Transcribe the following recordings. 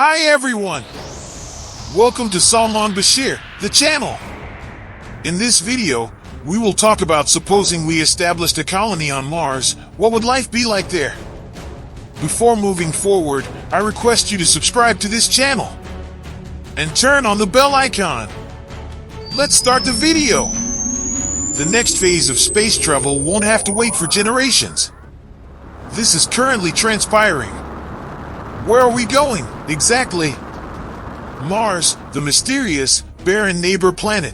Hi everyone! Welcome to Salman Bashir, the channel. In this video, we will talk about supposing we established a colony on Mars, what would life be like there? Before moving forward, I request you to subscribe to this channel and turn on the bell icon. Let's start the video. The next phase of space travel won't have to wait for generations. This is currently transpiring. Where are we going, exactly? Mars, the mysterious, barren neighbor planet.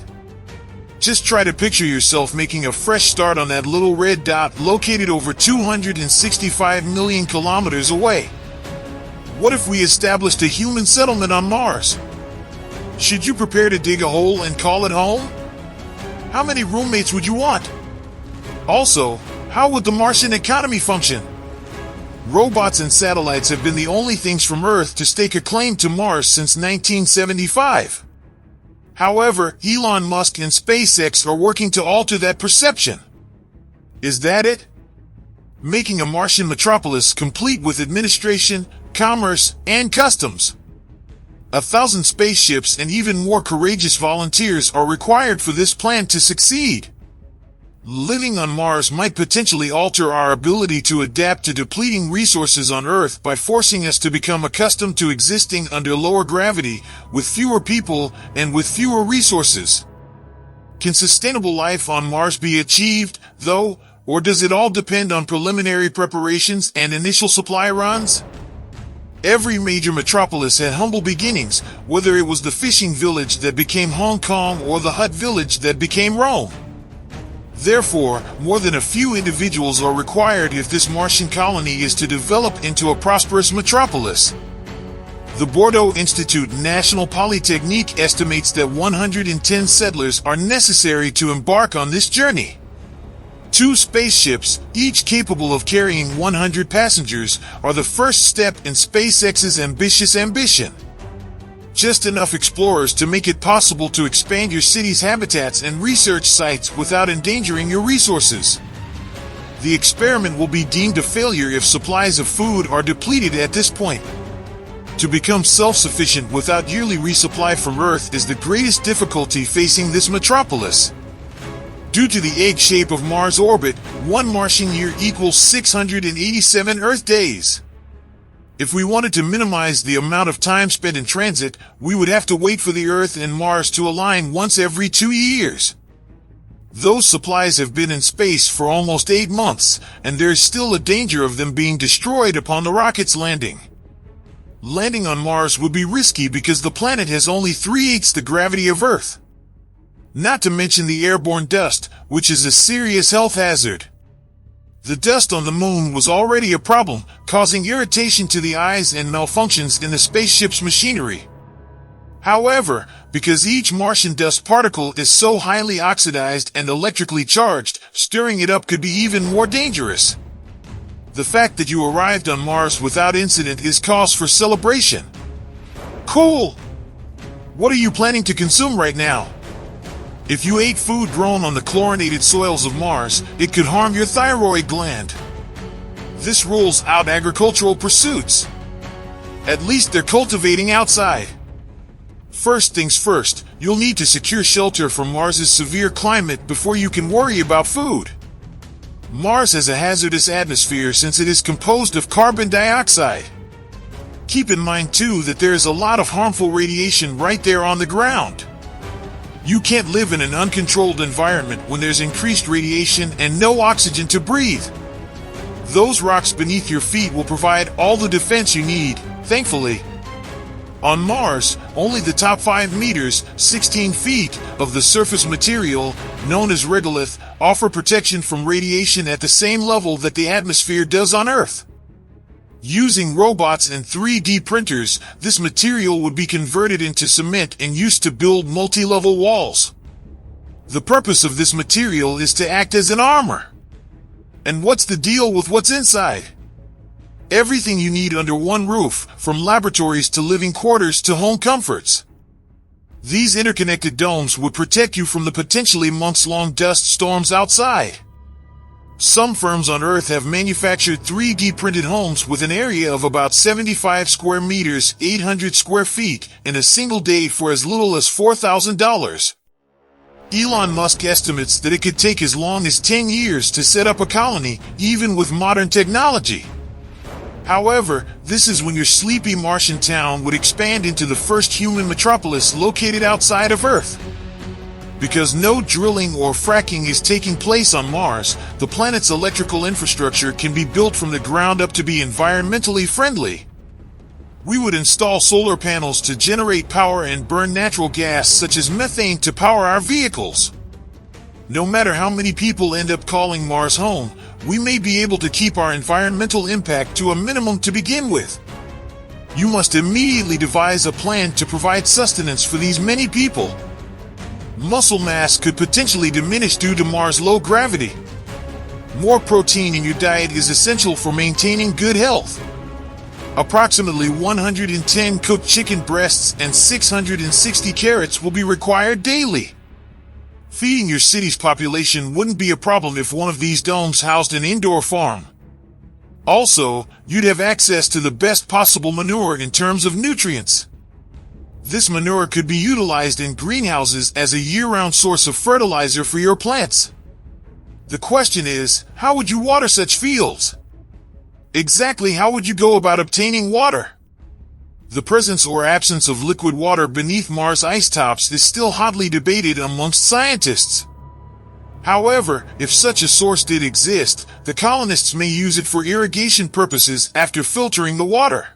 Just try to picture yourself making a fresh start on that little red dot located over 265 million kilometers away. What if we established a human settlement on Mars? Should you prepare to dig a hole and call it home? How many roommates would you want? Also, how would the Martian economy function? Robots and satellites have been the only things from Earth to stake a claim to Mars since 1975. However, Elon Musk and SpaceX are working to alter that perception. Is that it? Making a Martian metropolis complete with administration, commerce, and customs. 1,000 spaceships and even more courageous volunteers are required for this plan to succeed. Living on Mars might potentially alter our ability to adapt to depleting resources on Earth by forcing us to become accustomed to existing under lower gravity, with fewer people and with fewer resources. Can sustainable life on Mars be achieved, though, or does it all depend on preliminary preparations and initial supply runs? Every major metropolis had humble beginnings, whether it was the fishing village that became Hong Kong or the hut village that became Rome. Therefore, more than a few individuals are required if this Martian colony is to develop into a prosperous metropolis. The Bordeaux Institute National Polytechnique estimates that 110 settlers are necessary to embark on this journey. 2 spaceships, each capable of carrying 100 passengers, are the first step in SpaceX's ambitious ambition. Just enough explorers to make it possible to expand your city's habitats and research sites without endangering your resources. The experiment will be deemed a failure if supplies of food are depleted at this point. To become self-sufficient without yearly resupply from Earth is the greatest difficulty facing this metropolis. Due to the egg shape of Mars' orbit, 1 Martian year equals 687 Earth days. If we wanted to minimize the amount of time spent in transit, we would have to wait for the Earth and Mars to align once every 2 years. Those supplies have been in space for almost 8 months, and there is still a danger of them being destroyed upon the rocket's landing. Landing on Mars would be risky because the planet has only 3/8 the gravity of Earth. Not to mention the airborne dust, which is a serious health hazard. The dust on the moon was already a problem, causing irritation to the eyes and malfunctions in the spaceship's machinery. However, because each Martian dust particle is so highly oxidized and electrically charged, stirring it up could be even more dangerous. The fact that you arrived on Mars without incident is cause for celebration. Cool! What are you planning to consume right now? If you ate food grown on the chlorinated soils of Mars, it could harm your thyroid gland. This rules out agricultural pursuits. At least they're cultivating outside. First things first, you'll need to secure shelter from Mars's severe climate before you can worry about food. Mars has a hazardous atmosphere since it is composed of carbon dioxide. Keep in mind too that there is a lot of harmful radiation right there on the ground. You can't live in an uncontrolled environment when there's increased radiation and no oxygen to breathe. Those rocks beneath your feet will provide all the defense you need, thankfully. On Mars, only the top 5 meters, 16 feet, of the surface material, known as regolith, offer protection from radiation at the same level that the atmosphere does on Earth. Using robots and 3D printers, this material would be converted into cement and used to build multi-level walls. The purpose of this material is to act as an armor. And what's the deal with what's inside? Everything you need under one roof, from laboratories to living quarters to home comforts. These interconnected domes would protect you from the potentially months-long dust storms outside. Some firms on Earth have manufactured 3D printed homes with an area of about 75 square meters, 800 square feet, in a single day for as little as $4,000. Elon Musk estimates that it could take as long as 10 years to set up a colony, even with modern technology. However, this is when your sleepy Martian town would expand into the first human metropolis located outside of Earth. Because no drilling or fracking is taking place on Mars, the planet's electrical infrastructure can be built from the ground up to be environmentally friendly. We would install solar panels to generate power and burn natural gas such as methane to power our vehicles. No matter how many people end up calling Mars home, we may be able to keep our environmental impact to a minimum to begin with. You must immediately devise a plan to provide sustenance for these many people. Muscle mass could potentially diminish due to Mars' low gravity. More protein in your diet is essential for maintaining good health. Approximately 110 cooked chicken breasts and 660 carrots will be required daily. Feeding your city's population wouldn't be a problem if one of these domes housed an indoor farm. Also, you'd have access to the best possible manure in terms of nutrients. This manure could be utilized in greenhouses as a year-round source of fertilizer for your plants. The question is, how would you water such fields? Exactly how would you go about obtaining water? The presence or absence of liquid water beneath Mars ice tops is still hotly debated amongst scientists. However, if such a source did exist, the colonists may use it for irrigation purposes after filtering the water.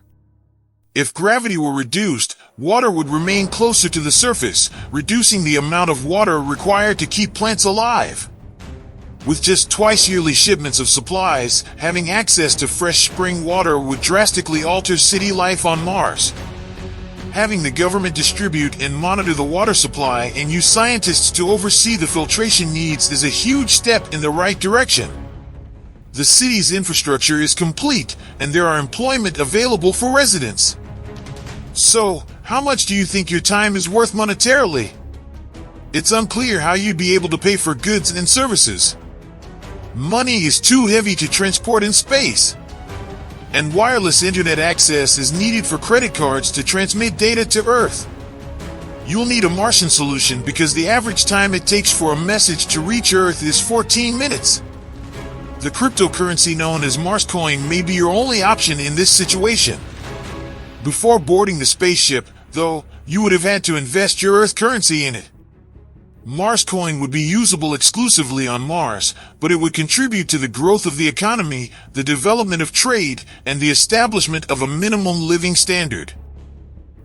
If gravity were reduced, water would remain closer to the surface, reducing the amount of water required to keep plants alive. With just twice-yearly shipments of supplies, having access to fresh spring water would drastically alter city life on Mars. Having the government distribute and monitor the water supply and use scientists to oversee the filtration needs is a huge step in the right direction. The city's infrastructure is complete, and there are employment available for residents. So, how much do you think your time is worth monetarily? It's unclear how you'd be able to pay for goods and services. Money is too heavy to transport in space. And wireless internet access is needed for credit cards to transmit data to Earth. You'll need a Martian solution because the average time it takes for a message to reach Earth is 14 minutes. The cryptocurrency known as Mars Coin may be your only option in this situation. Before boarding the spaceship, though, you would have had to invest your Earth currency in it. Mars Coin would be usable exclusively on Mars, but it would contribute to the growth of the economy, the development of trade, and the establishment of a minimum living standard.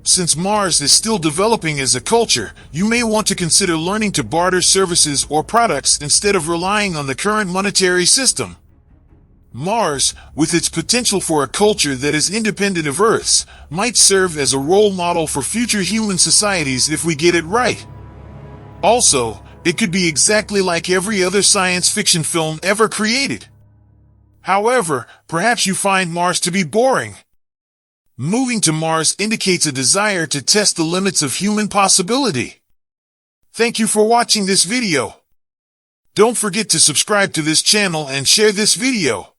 Since Mars is still developing as a culture, you may want to consider learning to barter services or products instead of relying on the current monetary system. Mars, with its potential for a culture that is independent of Earth's, might serve as a role model for future human societies if we get it right. Also, it could be exactly like every other science fiction film ever created. However, perhaps you find Mars to be boring. Moving to Mars indicates a desire to test the limits of human possibility. Thank you for watching this video. Don't forget to subscribe to this channel and share this video.